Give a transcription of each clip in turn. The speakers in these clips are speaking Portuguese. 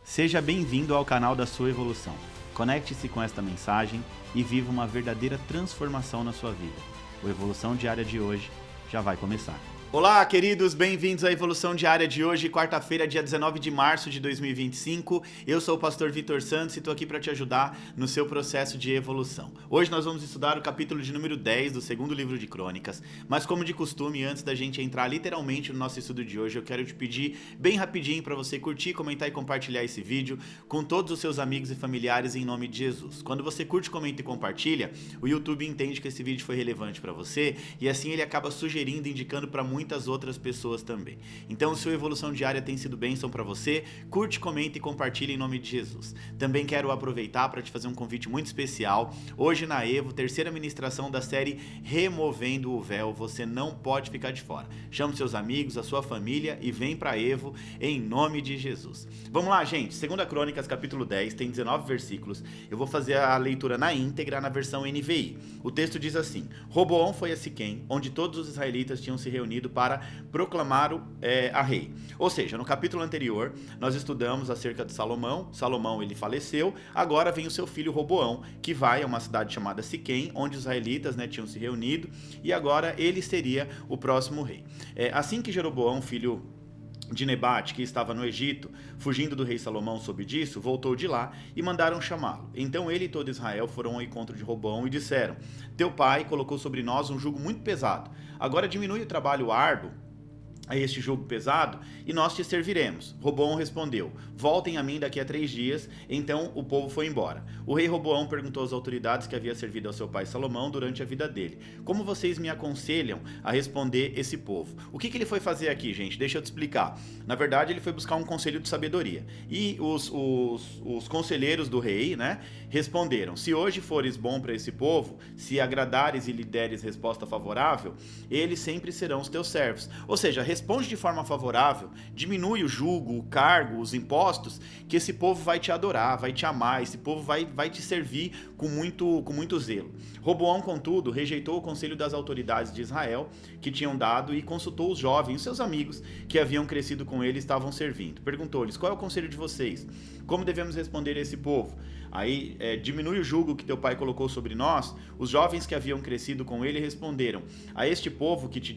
Seja bem-vindo ao canal da sua evolução. Conecte-se com esta mensagem e viva uma verdadeira transformação na sua vida. O Evolução Diária de hoje já vai começar. Olá, queridos, bem-vindos à Evolução Diária de hoje, quarta-feira, dia 19 de março de 2025. Eu sou o pastor Vitor Santos e estou aqui para te ajudar no seu processo de evolução. Hoje nós vamos estudar o capítulo de número 10 do segundo livro de Crônicas, mas como de costume, antes da gente entrar literalmente no nosso estudo de hoje, eu quero te pedir bem rapidinho para você curtir, comentar e compartilhar esse vídeo com todos os seus amigos e familiares em nome de Jesus. Quando você curte, comenta e compartilha, o YouTube entende que esse vídeo foi relevante para você e assim ele acaba sugerindo, indicando para muitas outras pessoas também. Então, se a Evolução Diária tem sido bênção para você, curte, comenta e compartilha em nome de Jesus. Também quero aproveitar para te fazer um convite muito especial. Hoje na Evo, terceira ministração da série Removendo o Véu. Você não pode ficar de fora. Chama seus amigos, a sua família e vem para Evo em nome de Jesus. Vamos lá, gente. 2 Crônicas, capítulo 10, tem 19 versículos. Eu vou fazer a leitura na íntegra na versão NVI. O texto diz assim: Roboão foi a Siquém, onde todos os israelitas tinham se reunido para proclamar a rei. Ou seja, no capítulo anterior, nós estudamos acerca de Salomão. Salomão, ele faleceu. Agora vem o seu filho Roboão, que vai a uma cidade chamada Siquém, onde os israelitas, tinham se reunido, e agora ele seria o próximo rei. Assim que Jeroboão, filho de Nebate, que estava no Egito, fugindo do rei Salomão soube disso, voltou de lá e mandaram chamá-lo. Então ele e todo Israel foram ao encontro de Roboão e disseram: Teu pai colocou sobre nós um jugo muito pesado. Agora diminui o trabalho árduo a este jugo pesado e nós te serviremos. Roboão respondeu: Voltem a mim daqui a 3 dias. Então o povo foi embora. O rei Roboão perguntou às autoridades que havia servido ao seu pai Salomão durante a vida dele: Como vocês me aconselham a responder esse povo? O que ele foi fazer aqui, gente? Deixa eu te explicar. Na verdade, ele foi buscar um conselho de sabedoria. E os conselheiros do rei, responderam: Se hoje fores bom para esse povo, se agradares e lhe deres resposta favorável, eles sempre serão os teus servos. Ou seja, responde de forma favorável, diminui o jugo, o cargo, os impostos, que esse povo vai te adorar, vai te amar, esse povo vai te servir com muito zelo. Roboão, contudo, rejeitou o conselho das autoridades de Israel que tinham dado e consultou os jovens, seus amigos, que haviam crescido com ele e estavam servindo. Perguntou-lhes: Qual é o conselho de vocês? Como devemos responder a esse povo? Aí, diminui o jugo que teu pai colocou sobre nós. Os jovens que haviam crescido com ele responderam: A este povo que te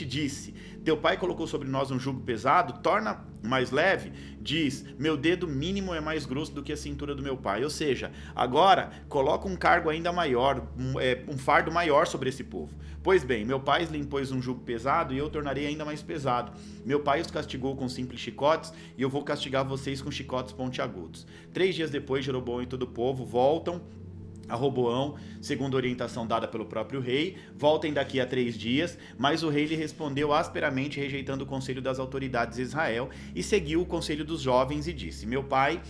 disse: Teu pai colocou sobre nós um jugo pesado, torna mais leve, diz: Meu dedo mínimo é mais grosso do que a cintura do meu pai. Ou seja, agora coloca um cargo ainda maior, um fardo maior sobre esse povo. Pois bem, meu pai lhe impôs um jugo pesado e eu tornarei ainda mais pesado. Meu pai os castigou com simples chicotes e eu vou castigar vocês com chicotes pontiagudos. 3 dias depois, Jeroboão e todo o povo voltam a Roboão, segundo a orientação dada pelo próprio rei: Voltem daqui a 3 dias, mas o rei lhe respondeu asperamente, rejeitando o conselho das autoridades de Israel, e seguiu o conselho dos jovens e disse: Meu pai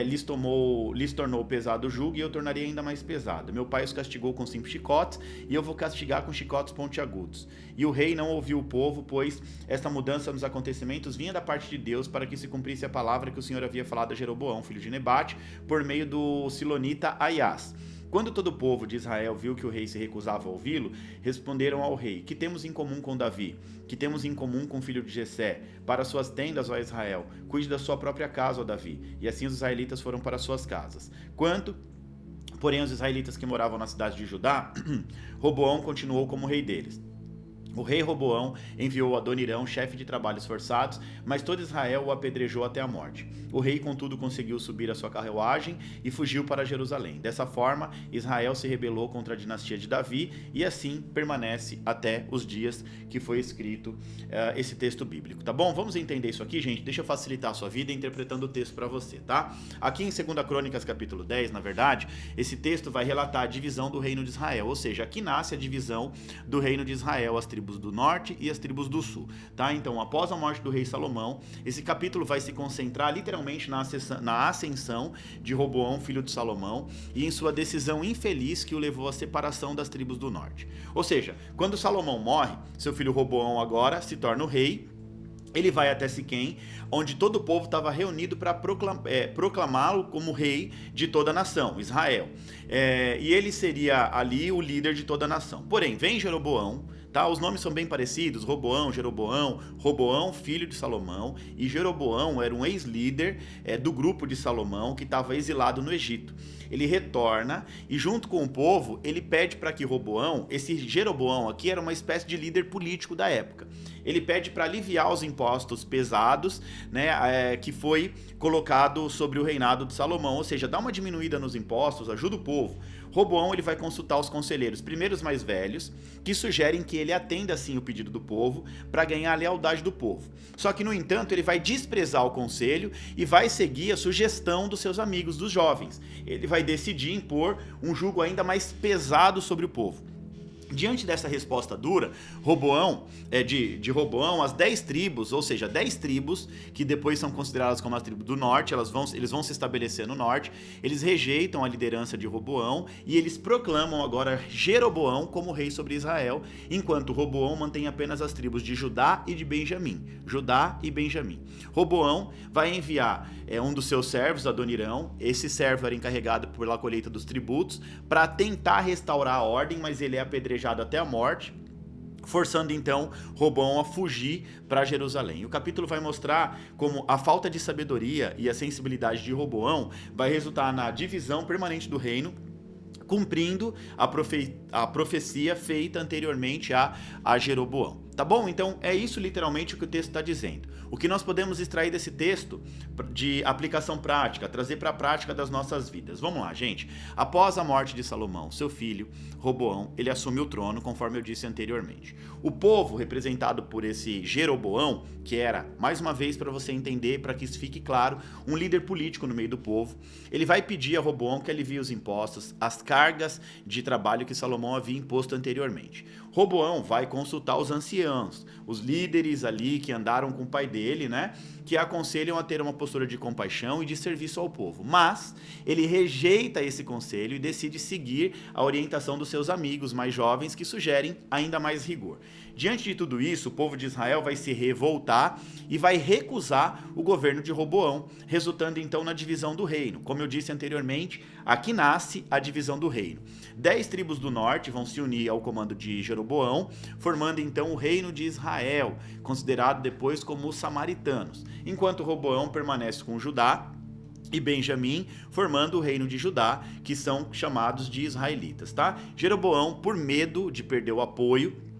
lhes tornou pesado o jugo e eu tornarei ainda mais pesado. Meu pai os castigou com simples chicotes e eu vou castigar com chicotes pontiagudos. E o rei não ouviu o povo, pois esta mudança nos acontecimentos vinha da parte de Deus, para que se cumprisse a palavra que o Senhor havia falado a Jeroboão, filho de Nebate, por meio do silonita Aias. Quando todo o povo de Israel viu que o rei se recusava a ouvi-lo, responderam ao rei: Que temos em comum com Davi? Que temos em comum com o filho de Jessé? Para suas tendas, ó Israel, cuide da sua própria casa, ó Davi. E assim os israelitas foram para suas casas. Porém, os israelitas que moravam na cidade de Judá, Roboão continuou como rei deles. O rei Roboão enviou Adonirão, chefe de trabalhos forçados, mas todo Israel o apedrejou até a morte. O rei, contudo, conseguiu subir a sua carruagem e fugiu para Jerusalém. Dessa forma, Israel se rebelou contra a dinastia de Davi e assim permanece até os dias que foi escrito esse texto bíblico, tá bom? Vamos entender isso aqui, gente? Deixa eu facilitar a sua vida interpretando o texto para você, tá? Aqui em 2 Crônicas, capítulo 10, na verdade, esse texto vai relatar a divisão do reino de Israel, ou seja, aqui nasce a divisão do reino de Israel, as tribos do norte e as tribos do sul, tá? Então, após a morte do rei Salomão, esse capítulo vai se concentrar literalmente na ascensão de Roboão, filho de Salomão, e em sua decisão infeliz que o levou à separação das tribos do norte. Ou seja, quando Salomão morre, seu filho Roboão agora se torna o rei. Ele vai até Siquém, onde todo o povo estava reunido para proclamá-lo como rei de toda a nação, Israel. E ele seria ali o líder de toda a nação. Porém, vem Jeroboão, tá? Os nomes são bem parecidos, Roboão, Jeroboão, Roboão, filho de Salomão, e Jeroboão era um ex-líder do grupo de Salomão que estava exilado no Egito. Ele retorna e junto com o povo, ele pede para que Roboão, esse Jeroboão aqui era uma espécie de líder político da época. Ele pede para aliviar os impostos pesados, né, que foi colocado sobre o reinado de Salomão, ou seja, dá uma diminuída nos impostos, ajuda o povo. Roboão ele vai consultar os conselheiros, primeiro os mais velhos, que sugerem que ele atenda assim o pedido do povo para ganhar a lealdade do povo. Só que, no entanto, ele vai desprezar o conselho e vai seguir a sugestão dos seus amigos, dos jovens. Ele vai decidir impor um jugo ainda mais pesado sobre o povo. Diante dessa resposta dura, Roboão, de Roboão, as 10 tribos, ou seja, 10 tribos, que depois são consideradas como a tribo do norte, eles vão se estabelecer no norte, eles rejeitam a liderança de Roboão e eles proclamam agora Jeroboão como rei sobre Israel, enquanto Roboão mantém apenas as tribos de Judá e de Benjamim. Judá e Benjamim. Roboão vai enviar um dos seus servos, Adonirão. Esse servo era encarregado pela colheita dos tributos, para tentar restaurar a ordem, mas ele é apedrejado até a morte, forçando então Roboão a fugir para Jerusalém. O capítulo vai mostrar como a falta de sabedoria e a sensibilidade de Roboão vai resultar na divisão permanente do reino, cumprindo a profecia feita anteriormente a Jeroboão. Tá bom? Então é isso literalmente o que o texto está dizendo. O que nós podemos extrair desse texto de aplicação prática, trazer para a prática das nossas vidas. Vamos lá, gente. Após a morte de Salomão, seu filho, Roboão, ele assume o trono, conforme eu disse anteriormente. O povo, representado por esse Jeroboão, que era, mais uma vez para você entender, para que isso fique claro, um líder político no meio do povo, ele vai pedir a Roboão que alivie os impostos, as cargas de trabalho que Salomão havia imposto anteriormente. Roboão vai consultar os anciãos, os líderes ali que andaram com o pai dele, né? Que aconselham a ter uma postura de compaixão e de serviço ao povo. Mas ele rejeita esse conselho e decide seguir a orientação dos seus amigos mais jovens que sugerem ainda mais rigor. Diante de tudo isso, o povo de Israel vai se revoltar e vai recusar o governo de Roboão, resultando então na divisão do reino. Como eu disse anteriormente, aqui nasce a divisão do reino. 10 tribos do norte vão se unir ao comando de Jeroboão, formando então o reino de Israel, considerado depois como os samaritanos, enquanto Roboão permanece com Judá e Benjamim, formando o reino de Judá, que são chamados de israelitas, tá? Jeroboão, por medo de perder o apoio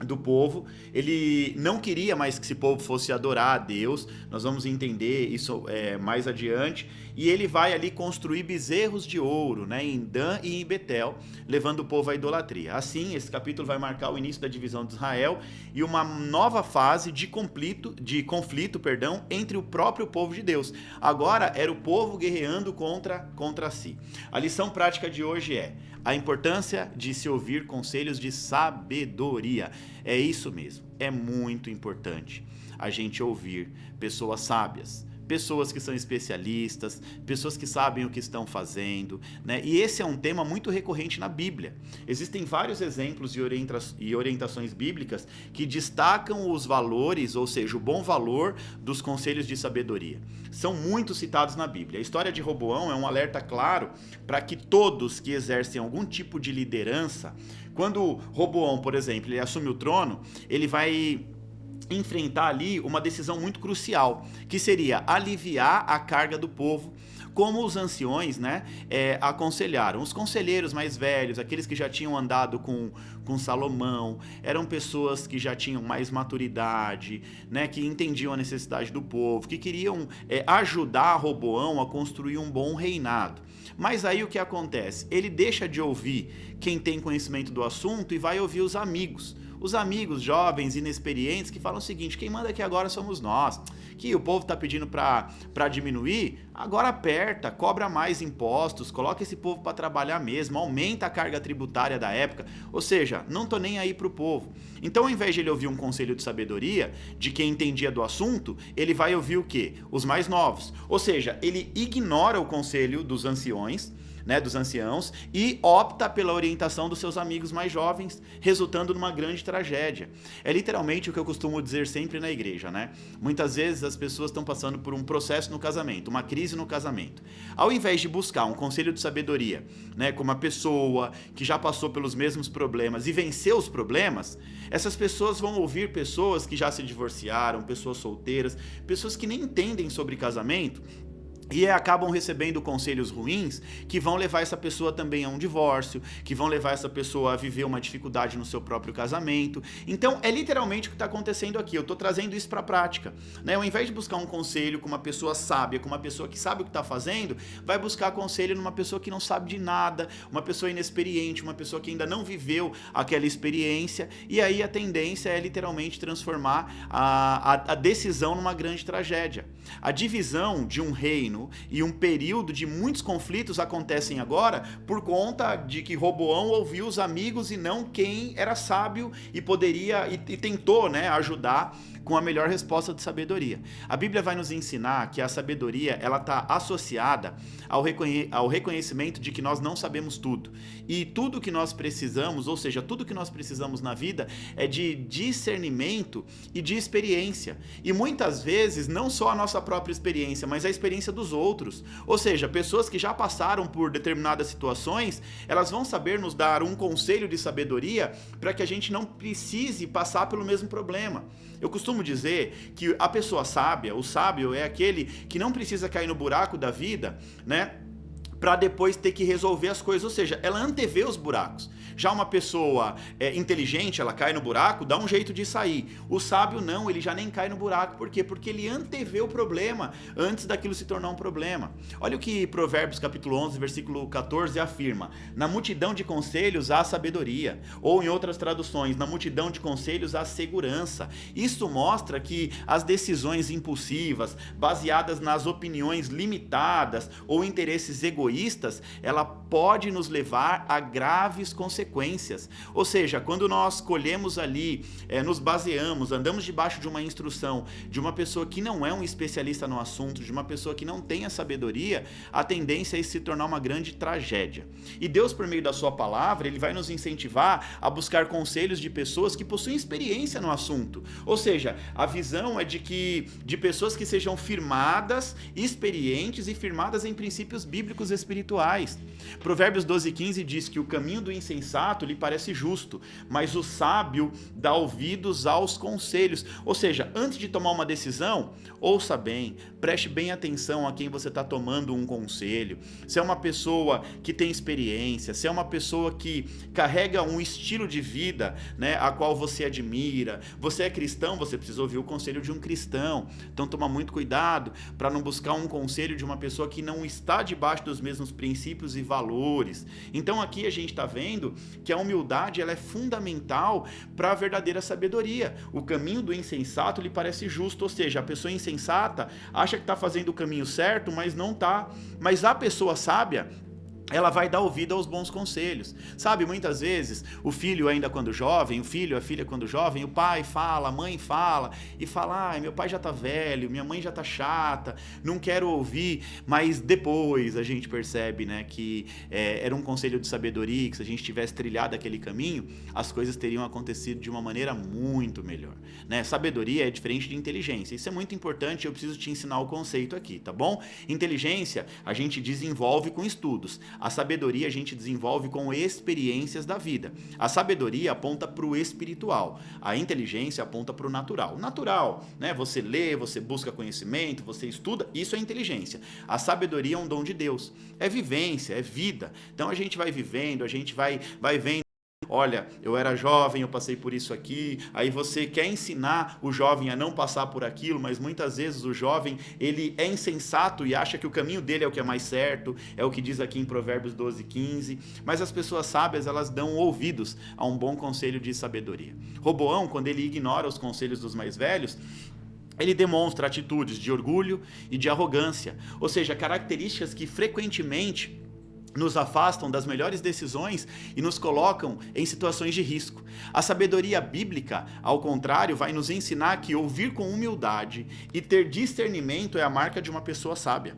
do povo, ele não queria mais que esse povo fosse adorar a Deus. Nós vamos entender isso mais adiante, e ele vai ali construir bezerros de ouro, né, em Dan e em Betel, levando o povo à idolatria. Assim, esse capítulo vai marcar o início da divisão de Israel e uma nova fase de conflito, entre o próprio povo de Deus. Agora era o povo guerreando contra si. A lição prática de hoje é a importância de se ouvir conselhos de sabedoria. É isso mesmo, é muito importante a gente ouvir pessoas sábias, pessoas que são especialistas, pessoas que sabem o que estão fazendo, né? E esse é um tema muito recorrente na Bíblia. Existem vários exemplos e orientações bíblicas que destacam os valores, ou seja, o bom valor dos conselhos de sabedoria. São muito citados na Bíblia. A história de Roboão é um alerta claro para que todos que exercem algum tipo de liderança, quando Roboão, por exemplo, ele assume o trono, ele vai enfrentar ali uma decisão muito crucial, que seria aliviar a carga do povo, como os anciões, né, aconselharam. Os conselheiros mais velhos, aqueles que já tinham andado com Salomão, eram pessoas que já tinham mais maturidade, né, que entendiam a necessidade do povo, que queriam ajudar Roboão a construir um bom reinado. Mas aí o que acontece? Ele deixa de ouvir quem tem conhecimento do assunto e vai ouvir os amigos. Os amigos jovens, inexperientes, que falam o seguinte: quem manda aqui agora somos nós, que o povo está pedindo para diminuir, agora aperta, cobra mais impostos, coloca esse povo para trabalhar mesmo, aumenta a carga tributária da época, ou seja, não tô nem aí para o povo. Então, ao invés de ele ouvir um conselho de sabedoria, de quem entendia do assunto, ele vai ouvir o quê? Os mais novos, ou seja, ele ignora o conselho dos anciões, né, dos anciãos, e opta pela orientação dos seus amigos mais jovens, resultando numa grande tragédia. É literalmente o que eu costumo dizer sempre na igreja, né? Muitas vezes as pessoas estão passando por um processo no casamento, uma crise no casamento. Ao invés de buscar um conselho de sabedoria, né, com uma pessoa que já passou pelos mesmos problemas e venceu os problemas, essas pessoas vão ouvir pessoas que já se divorciaram, pessoas solteiras, pessoas que nem entendem sobre casamento, e acabam recebendo conselhos ruins que vão levar essa pessoa também a um divórcio, que vão levar essa pessoa a viver uma dificuldade no seu próprio casamento. Então é literalmente o que está acontecendo aqui. Eu estou trazendo isso para a prática, né? Ao invés de buscar um conselho com uma pessoa sábia, com uma pessoa que sabe o que está fazendo, vai buscar conselho numa pessoa que não sabe de nada, uma pessoa inexperiente, uma pessoa que ainda não viveu aquela experiência, e aí a tendência é literalmente transformar a decisão numa grande tragédia. A divisão de um reino e um período de muitos conflitos acontecem agora por conta de que Roboão ouviu os amigos e não quem era sábio e poderia e tentou, né, ajudar com a melhor resposta de sabedoria. A Bíblia vai nos ensinar que a sabedoria ela está associada ao reconhecimento de que nós não sabemos tudo. E tudo que nós precisamos, ou seja, tudo que nós precisamos na vida é de discernimento e de experiência. E muitas vezes não só a nossa própria experiência, mas a experiência dos outros. Ou seja, pessoas que já passaram por determinadas situações, elas vão saber nos dar um conselho de sabedoria para que a gente não precise passar pelo mesmo problema. Eu costumo dizer que a pessoa sábia, o sábio é aquele que não precisa cair no buraco da vida, né, para depois ter que resolver as coisas, ou seja, ela antevê os buracos. Já uma pessoa inteligente, ela cai no buraco, dá um jeito de sair. O sábio não, ele já nem cai no buraco. Por quê? Porque ele antevê o problema antes daquilo se tornar um problema. Olha o que Provérbios capítulo 11, versículo 14 afirma: na multidão de conselhos há sabedoria, ou em outras traduções, na multidão de conselhos há segurança. Isso mostra que as decisões impulsivas, baseadas nas opiniões limitadas ou interesses egoístas, ela pode nos levar a graves consequências. Ou seja, quando nós colhemos ali, nos baseamos, andamos debaixo de uma instrução de uma pessoa que não é um especialista no assunto, de uma pessoa que não tem a sabedoria, a tendência é se tornar uma grande tragédia. E Deus, por meio da sua palavra, ele vai nos incentivar a buscar conselhos de pessoas que possuem experiência no assunto. Ou seja, a visão é de pessoas que sejam firmadas, experientes e firmadas em princípios bíblicos espirituais. Provérbios 12:15 diz que o caminho do insensato lhe parece justo, mas o sábio dá ouvidos aos conselhos. Ou seja, antes de tomar uma decisão, ouça bem, preste bem atenção a quem você está tomando um conselho. Se é uma pessoa que tem experiência, se é uma pessoa que carrega um estilo de vida, né, a qual você admira, você é cristão, você precisa ouvir o conselho de um cristão. Então toma muito cuidado para não buscar um conselho de uma pessoa que não está debaixo dos mesmos princípios e valores. Então aqui a gente está vendo que a humildade ela é fundamental para a verdadeira sabedoria. O caminho do insensato lhe parece justo, ou seja, a pessoa insensata acha que está fazendo o caminho certo, mas não está. Mas a pessoa sábia, ela vai dar ouvido aos bons conselhos. Sabe, muitas vezes, o filho ainda quando jovem, o filho, a filha quando jovem, o pai fala, a mãe fala, e fala, meu pai já tá velho, minha mãe já tá chata, não quero ouvir, mas depois a gente percebe, né, que era um conselho de sabedoria, que se a gente tivesse trilhado aquele caminho, as coisas teriam acontecido de uma maneira muito melhor, né? Sabedoria é diferente de inteligência, isso é muito importante, eu preciso te ensinar o conceito aqui, tá bom? Inteligência a gente desenvolve com estudos, a sabedoria a gente desenvolve com experiências da vida. A sabedoria aponta para o espiritual, a inteligência aponta para o natural. O natural, né? Você lê, você busca conhecimento, você estuda, isso é inteligência. A sabedoria é um dom de Deus, é vivência, é vida. Então a gente vai vivendo, a gente vai vendo. Olha, eu era jovem, eu passei por isso aqui. Aí você quer ensinar o jovem a não passar por aquilo, mas muitas vezes o jovem, ele é insensato e acha que o caminho dele é o que é mais certo, é o que diz aqui em Provérbios 12:15. Mas as pessoas sábias, elas dão ouvidos a um bom conselho de sabedoria. Roboão, quando ele ignora os conselhos dos mais velhos, ele demonstra atitudes de orgulho e de arrogância, ou seja, características que frequentemente nos afastam das melhores decisões e nos colocam em situações de risco. A sabedoria bíblica, ao contrário, vai nos ensinar que ouvir com humildade e ter discernimento é a marca de uma pessoa sábia.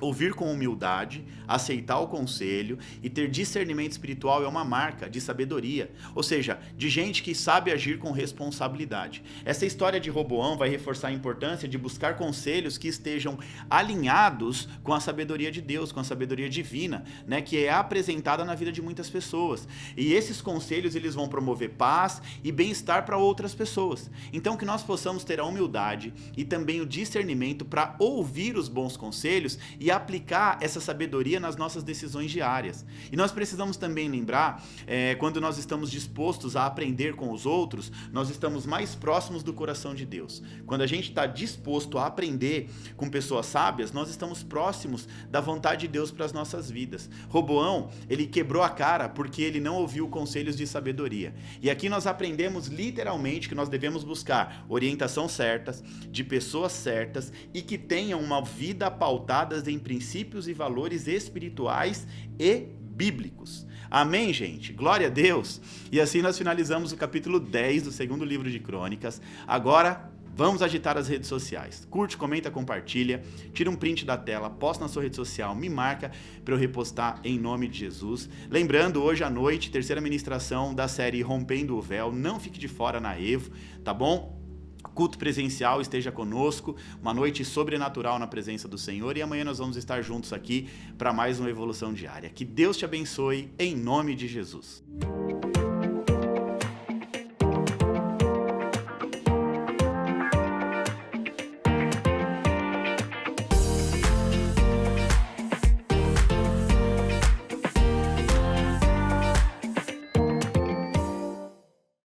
Ouvir com humildade, aceitar o conselho e ter discernimento espiritual é uma marca de sabedoria, ou seja, de gente que sabe agir com responsabilidade. Essa história de Roboão vai reforçar a importância de buscar conselhos que estejam alinhados com a sabedoria de Deus, com a sabedoria divina, né, que é apresentada na vida de muitas pessoas. E esses conselhos eles vão promover paz e bem-estar para outras pessoas. Então que nós possamos ter a humildade e também o discernimento para ouvir os bons conselhos e aplicar essa sabedoria nas nossas decisões diárias. E nós precisamos também lembrar, quando nós estamos dispostos a aprender com os outros, nós estamos mais próximos do coração de Deus. Quando a gente está disposto a aprender com pessoas sábias, nós estamos próximos da vontade de Deus para as nossas vidas. Roboão, ele quebrou a cara porque ele não ouviu conselhos de sabedoria. E aqui nós aprendemos literalmente que nós devemos buscar orientação certas, de pessoas certas e que tenham uma vida pautada em princípios e valores espirituais e bíblicos. Amém, gente? Glória a Deus! E assim nós finalizamos o capítulo 10 do segundo livro de Crônicas. Agora, vamos agitar as redes sociais. Curte, comenta, compartilha, tira um print da tela, posta na sua rede social, me marca para eu repostar em nome de Jesus. Lembrando, hoje à noite, terceira ministração da série Rompendo o Véu. Não fique de fora na Evo, tá bom? Culto presencial, esteja conosco, uma noite sobrenatural na presença do Senhor e amanhã nós vamos estar juntos aqui para mais uma Evolução Diária. Que Deus te abençoe em nome de Jesus.